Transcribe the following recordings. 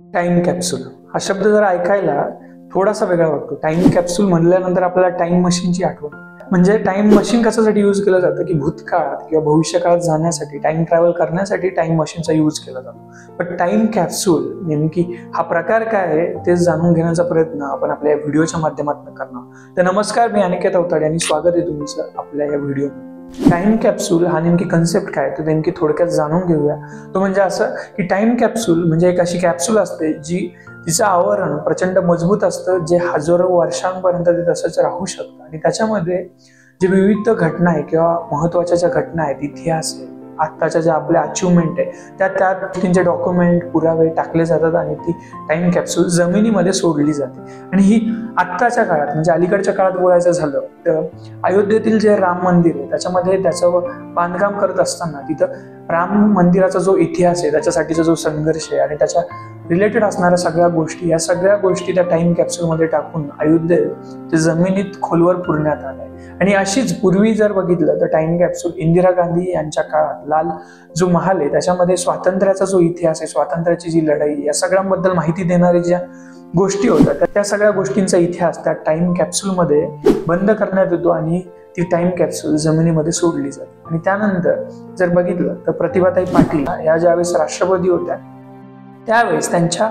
Time capsule हा शब्द जर ऐकायला थोडासा वेगळा वाटतो। टाइम कॅप्सूल म्हणल्यानंतर आपल्याला टाइम मशीनची आठवण। म्हणजे टाइम मशीन कशासाठी यूज केलं जातं की भूतकाळात किंवा भविष्यकाळात जाण्यासाठी, टाइम ट्रॅव्हल करण्यासाठी टाइम मशीनचा यूज केला जातो। पण टाइम कॅप्सूल नेमकी हा प्रकार काय आहे ते जाणून घेण्याचा प्रयत्न आपण आपल्या या व्हिडिओच्या माध्यमातून करणार। तर नमस्कार, मी अनिकेत अवताडे आणि स्वागत आहे तुमचं आपल्या या व्हिडिओ। टाइम कॅप्सूल हा नेमकी कन्सेप्ट काय तो नेमकी थोडक्यात जाणून घेऊया। तो म्हणजे असं की टाइम कॅप्सूल म्हणजे एक अशी कॅप्सूल असते जिचं आवरण प्रचंड मजबूत असतं, जे हजारो वर्षांपर्यंत ते तसंच राहू शकतं आणि त्याच्यामध्ये जे विविध घटना आहे किंवा महत्त्वाच्या ज्या घटना आहेत, इतिहास आहे, आत्ताच्या ज्या आपल्या अचिव्हमेंट आहे त्या गोष्टींचे डॉक्युमेंट पुरावे टाकले जातात आणि ती टाइम कॅप्सूल जमिनीमध्ये सोडली जाते। आणि ही आत्ताच्या काळात म्हणजे अलीकडच्या काळात बोलायचं झालं तर अयोध्येतील जे राम मंदिर आहे त्याच्यामध्ये त्याचं बांधकाम करत असताना तिथं राम मंदिराचा जो इतिहास आहे, त्याच्यासाठीचा जो संघर्ष आहे आणि त्याच्या रिलेटेड असणाऱ्या सगळ्या गोष्टी, या सगळ्या गोष्टी त्या टाइम कॅप्सूलमध्ये टाकून अयोध्येत जमिनीत खोलवर पुरण्यात आलंय। आणि अशीच पूर्वी जर बघितलं तर टाइम कॅप्सूल इंदिरा गांधी यांच्या काळात लाल जो महाल आहे त्याच्यामध्ये स्वातंत्र्याचा जो इतिहास आहे, स्वातंत्र्याची जी लढाई, या सगळ्यांबद्दल माहिती देणारी ज्या गोष्टी होत्या त्या सगळ्या गोष्टींचा इतिहास त्या टाइम कॅप्सूलमध्ये बंद करण्यात येतो आणि ती टाइम कॅप्सूल जमिनीमध्ये सोडली जाते। आणि त्यानंतर जर बघितलं तर प्रतिभाताई पाटील या ज्यावेळेस राष्ट्रपती होत्या त्यावेळेस त्यांच्या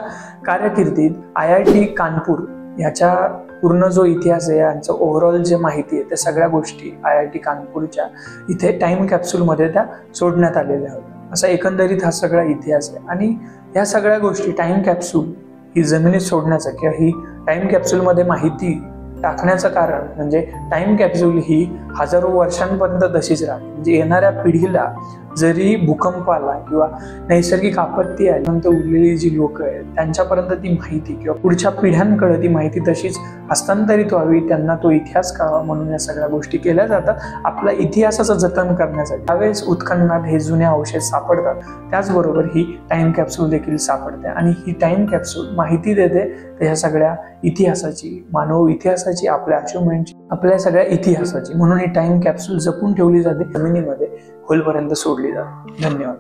कारकिर्दीत IIT कानपूर याच्या पूर्ण जो इतिहास आहे, यांचं ओव्हरऑल जे माहिती आहे त्या सगळ्या गोष्टी IIT कानपूरच्या इथे टाइम कॅप्सूलमध्ये त्या सोडण्यात आलेल्या होत्या। असा एकंदरीत हा सगळा इतिहास आहे। आणि या सगळ्या गोष्टी टाइम कॅप्सूल ही जमिनीत सोडण्याचं किंवा ही टाइम कॅप्सूलमध्ये माहिती टाकण्याचं कारण म्हणजे टाइम कॅप्सूल ही हजारो वर्षांपर्यंत तशीच राहते। म्हणजे येणाऱ्या पिढीला जरी भूकंप आला किंवा नैसर्गिक आपत्ती आली नंतर उरलेली जी लोक आहेत त्यांच्यापर्यंत ती माहिती किंवा पुढच्या पिढ्यांकडे ती माहिती तशीच हस्तांतरित व्हावी, त्यांना तो इतिहास कळावा म्हणून या सगळ्या गोष्टी केल्या जातात आपल्या इतिहासाचं जतन करण्यासाठी। त्यावेळेस उत्खननात हे जुने अवशेष सापडतात, त्याचबरोबर ही टाइम कॅप्सूल देखील सापडते आणि ही टाइम कॅप्सूल माहिती देते ह्या सगळ्या इतिहासाची, मानव इतिहासाची, आपल्या अचिव्हमेंटची, आपल्या सगळ्या इतिहासाची। म्हणून ही टाइम कॅप्सूल जपून ठेवली जाते, जमिनीमध्ये खोलपर्यंत सोडली जाते। धन्यवाद।